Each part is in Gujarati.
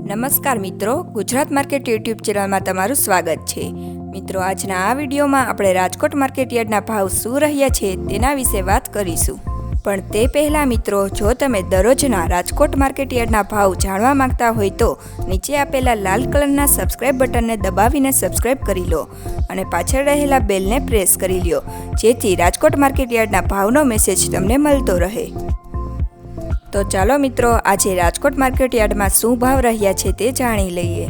નમસ્કાર મિત્રો, ગુજરાત માર્કેટ યુટ્યુબ ચેનલમાં તમારું સ્વાગત છે। મિત્રો, આજના આ વિડીયોમાં આપણે રાજકોટ માર્કેટ યાર્ડના ભાવ શું રહ્યા છે તેના વિશે વાત કરીશું। પણ તે પહેલાં મિત્રો, જો તમે દરરોજના રાજકોટ માર્કેટ યાર્ડના ભાવ જાણવા માંગતા હોય તો નીચે આપેલા લાલ કલરના સબસ્ક્રાઇબ બટનને દબાવીને સબસ્ક્રાઇબ કરી લો અને પાછળ રહેલા બેલને પ્રેસ કરી લો, જેથી રાજકોટ માર્કેટ યાર્ડના ભાવનો મેસેજ તમને મળતો રહે। તો ચાલો મિત્રો, આજે રાજકોટ માર્કેટ યાર્ડમાં શું ભાવ રહ્યા છે તે જાણી લઈએ।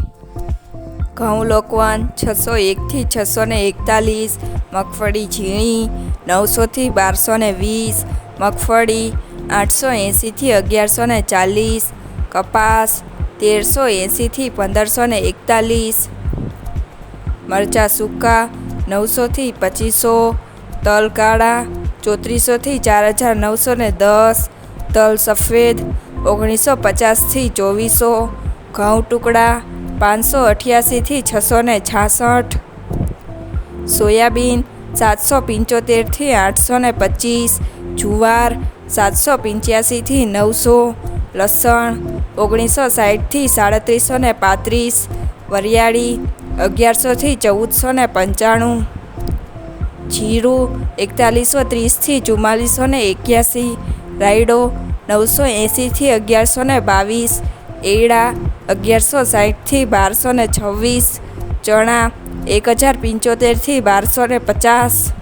ઘઉં લોકવન 601 થી 641, મગફળી ઝીણી 900 થી 1220, મગફળી 880 થી 1140, કપાસ 1380 થી 1541, મરચાં સૂકા 900 થી 2500, તલ કાળા 3400 થી 4910, તલ સફેદ 1950 થી 2400, ઘઉં ટુકડા 588 થી 666, સોયાબીન 775 થી 825, જુવાર 785 થી 900, લસણ 1960 થી 3735, વરિયાળી 1100 થી 1495, જીરું 4130 થી 4481, રાયડો 980 થી 1122, એડા 1160 થી 1226, ચણા 1075 થી 1250,